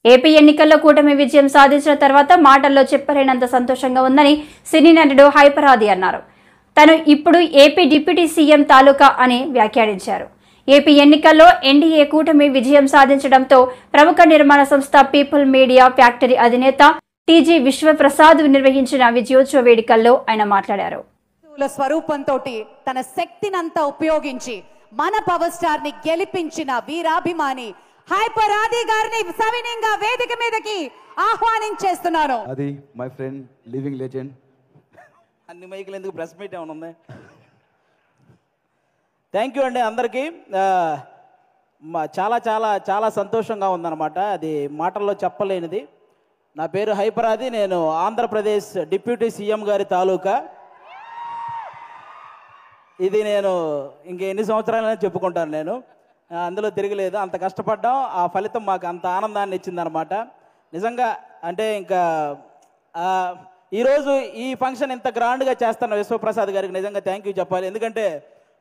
AP ఎన్నికల్లో కూటమి విజయం సాధించిన తర్వాత మాటల్లో చెప్పలేనంత సంతోషంగా ఉందని సినీ నటుడు హైపర్ ఆది అన్నారు. తను ఇప్పుడు ఏపీ డిప్యూటీ సీఎం తాలూకా అని వ్యాఖ్యానించారు. ఏపీ ఎన్నికల్లో ఎన్డీఏ కూటమి విజయం సాధించడంతో ప్రముఖ నిర్మాణ సంస్థ పీపుల్ మీడియా ఫ్యాక్టరీ అధినేత టీజీ విశ్వప్రసాద్ నిర్వహించిన విజయోత్సవ వేడుకల్లో ఆయన మాట్లాడారు. స్వరూపంతో తన శక్తినంతా ఉపయోగించి మన పవర్ స్టార్ ని గెలిపించిన వీరాభిమాని హైపర్ ఆది గారిని సవినయంగా వేదిక మీదకి ఆహ్వానించేస్తున్నాను. అది మై ఫ్రెండ్ లివింగ్ లెజెండ్. అన్ని మైకులు ఎందుకు, ప్రెస్ మీట్ ఏమైనా ఉంది? థ్యాంక్ యూ అండి అందరికీ. చాలా చాలా చాలా సంతోషంగా ఉందన్నమాట. అది మాటల్లో చెప్పలేనిది. నా పేరు హైపర్ ఆది. నేను ఆంధ్రప్రదేశ్ డిప్యూటీ సీఎం గారి తాలూకా. ఇది నేను ఇంకెన్ని సంవత్సరాలైనా చెప్పుకుంటాను. నేను అందులో తిరగలేదు. అంత కష్టపడ్డాం, ఆ ఫలితం మాకు అంత ఆనందాన్ని ఇచ్చిందనమాట. నిజంగా అంటే ఇంకా ఈరోజు ఈ ఫంక్షన్ ఇంత గ్రాండ్గా చేస్తున్న విశ్వప్రసాద్ గారికి నిజంగా థ్యాంక్ యూ చెప్పాలి. ఎందుకంటే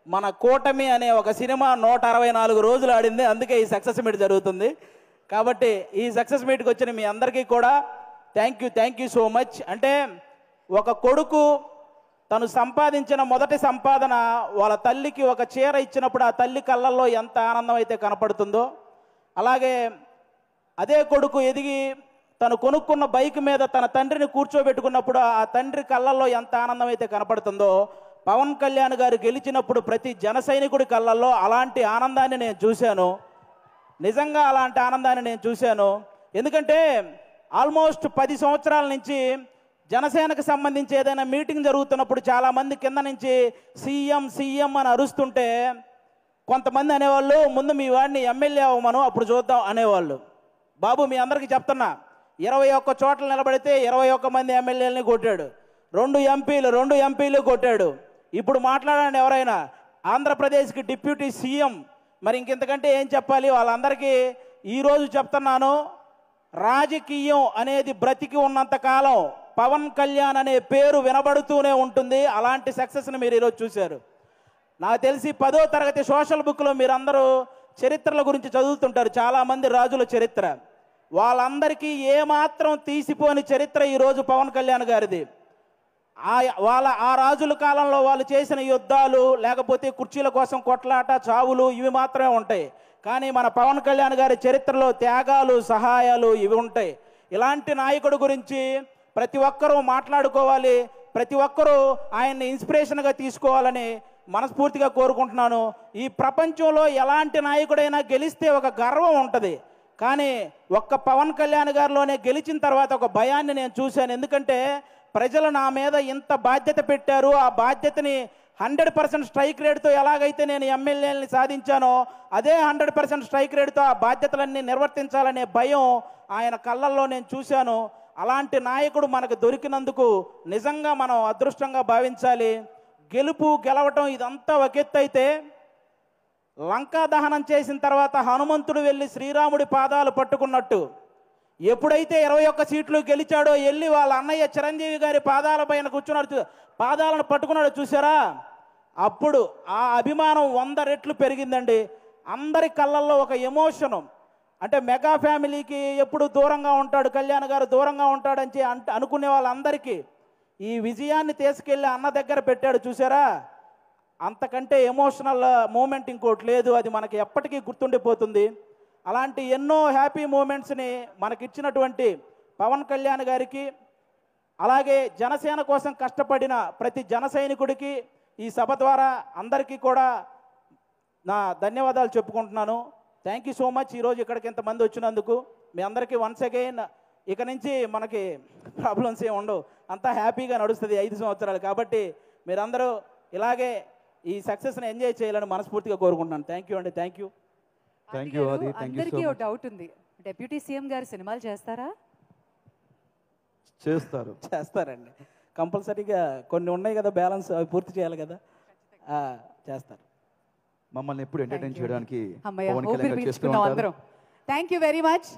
మన కూటమి అనే ఒక సినిమా 164 రోజులు ఆడింది. అందుకే ఈ సక్సెస్ మీట్ జరుగుతుంది. కాబట్టి ఈ సక్సెస్ మీట్కి వచ్చిన మీ అందరికీ కూడా థ్యాంక్ యూ సో మచ్. అంటే ఒక కొడుకు తను సంపాదించిన మొదటి సంపాదన వాళ్ళ తల్లికి ఒక చీర ఇచ్చినప్పుడు ఆ తల్లి కళ్ళల్లో ఎంత ఆనందం అయితే కనపడుతుందో, అలాగే అదే కొడుకు ఎదిగి తను కొనుక్కున్న బైక్ మీద తన తండ్రిని కూర్చోబెట్టుకున్నప్పుడు ఆ తండ్రి కళ్ళల్లో ఎంత ఆనందం అయితే కనపడుతుందో, పవన్ కళ్యాణ్ గారు గెలిచినప్పుడు ప్రతి జన సైనికుడి కళ్ళల్లో అలాంటి ఆనందాన్ని నేను చూశాను. నిజంగా అలాంటి ఆనందాన్ని నేను చూశాను. ఎందుకంటే ఆల్మోస్ట్ 10 సంవత్సరాల నుంచి జనసేనకు సంబంధించి ఏదైనా మీటింగ్ జరుగుతున్నప్పుడు చాలామంది కింద నుంచి సీఎం సీఎం అని అరుస్తుంటే కొంతమంది అనేవాళ్ళు, ముందు మీ వాడిని ఎమ్మెల్యే అవ్వమను అప్పుడు చూద్దాం అనేవాళ్ళు. బాబు మీ అందరికీ చెప్తున్నా, 21 చోట్ల నిలబడితే 21 మంది ఎమ్మెల్యేలని కొట్టాడు. 2 ఎంపీలు కొట్టాడు. ఇప్పుడు మాట్లాడండి ఎవరైనా, ఆంధ్రప్రదేశ్కి డిప్యూటీ సీఎం. మరి ఇంకెంతకంటే ఏం చెప్పాలి? వాళ్ళందరికీ ఈరోజు చెప్తున్నాను, రాజకీయం అనేది బ్రతికి ఉన్నంతకాలం పవన్ కళ్యాణ్ అనే పేరు వినబడుతూనే ఉంటుంది. అలాంటి సక్సెస్ని మీరు ఈరోజు చూశారు. నాకు తెలిసి 10వ తరగతి సోషల్ బుక్లో మీరందరూ చరిత్రల గురించి చదువుతుంటారు, చాలామంది రాజుల చరిత్ర. వాళ్ళందరికీ ఏమాత్రం తీసిపోని చరిత్ర ఈరోజు పవన్ కళ్యాణ్ గారిది. ఆ రాజుల కాలంలో వాళ్ళు చేసిన యుద్ధాలు, లేకపోతే కుర్చీల కోసం కొట్లాట, చావులు ఇవి మాత్రమే ఉంటాయి. కానీ మన పవన్ కళ్యాణ్ గారి చరిత్రలో త్యాగాలు, సహాయాలు ఇవి ఉంటాయి. ఇలాంటి నాయకుడి గురించి ప్రతి ఒక్కరూ మాట్లాడుకోవాలి, ప్రతి ఒక్కరూ ఆయన్ని ఇన్స్పిరేషన్గా తీసుకోవాలని మనస్ఫూర్తిగా కోరుకుంటున్నాను. ఈ ప్రపంచంలో ఎలాంటి నాయకుడైనా గెలిస్తే ఒక గర్వం ఉంటుంది, కానీ ఒక్క పవన్ కళ్యాణ్ గారిలోనే గెలిచిన తర్వాత ఒక భయాన్ని నేను చూశాను. ఎందుకంటే ప్రజలు నా మీద ఇంత బాధ్యత పెట్టారు, ఆ బాధ్యతని 100% స్ట్రైక్ రేట్తో ఎలాగైతే నేను ఎమ్మెల్యేలని సాధించానో అదే 100% స్ట్రైక్ రేట్తో ఆ బాధ్యతలన్నీ నిర్వర్తించాలనే భయం ఆయన కళ్ళల్లో నేను చూశాను. అలాంటి నాయకుడు మనకు దొరికినందుకు నిజంగా మనం అదృష్టంగా భావించాలి. గెలవటం ఇదంతా ఒక ఎత్తు అయితే, లంకా దహనం చేసిన తర్వాత హనుమంతుడు వెళ్ళి శ్రీరాముడి పాదాలు పట్టుకున్నట్టు ఎప్పుడైతే 21 సీట్లు గెలిచాడో వెళ్ళి వాళ్ళ అన్నయ్య చిరంజీవి గారి పాదాల పైన కూర్చున్నాడు, పాదాలను పట్టుకున్నాడు చూసారా, అప్పుడు ఆ అభిమానం 100 రెట్లు పెరిగిందండి. అందరి కళ్ళల్లో ఒక ఎమోషను. అంటే మెగా ఫ్యామిలీకి ఎప్పుడు దూరంగా ఉంటాడు కళ్యాణ్ గారు, దూరంగా ఉంటాడని అనుకునే వాళ్ళందరికీ ఈ విజయాన్ని తీసుకెళ్ళి అన్న దగ్గర పెట్టాడు చూసారా, అంతకంటే ఎమోషనల్ మూమెంట్ ఇంకోటి లేదు. అది మనకి ఎప్పటికీ గుర్తుండిపోతుంది. అలాంటి ఎన్నో హ్యాపీ మూమెంట్స్ని మనకిచ్చినటువంటి పవన్ కళ్యాణ్ గారికి, అలాగే జనసేన కోసం కష్టపడిన ప్రతి జన సైనికుడికి ఈ సభ ద్వారా అందరికీ కూడా నా ధన్యవాదాలు చెప్పుకుంటున్నాను. Thank you so much. ఈరోజు ఇక్కడికి ఇంతమంది వచ్చినందుకు మీ అందరికీ వన్స్ అగైన్. ఇక నుంచి మనకి ప్రాబ్లమ్స్ ఏమి ఉండవు, అంతా హ్యాపీగా నడుస్తుంది 5 సంవత్సరాలు. కాబట్టి మీరందరూ ఇలాగే ఈ సక్సెస్ని ఎంజాయ్ చేయాలని మనస్ఫూర్తిగా కోరుకుంటున్నాను. థ్యాంక్ యూ అండి. Thank you. అందరికీ ఒక డౌట్ ఉంది, డిప్యూటీ సీఎం గారు సినిమాలు చేస్తారా? చేస్తారండి కంపల్సరీగా. కొన్ని ఉన్నాయి కదా బ్యాలెన్స్, అవి పూర్తి చేయాలి కదా, చేస్తారు. మమ్మల్ని ఎప్పుడు ఎంటర్టైన్ చేయడానికి థ్యాంక్ యూ వెరీ మచ్.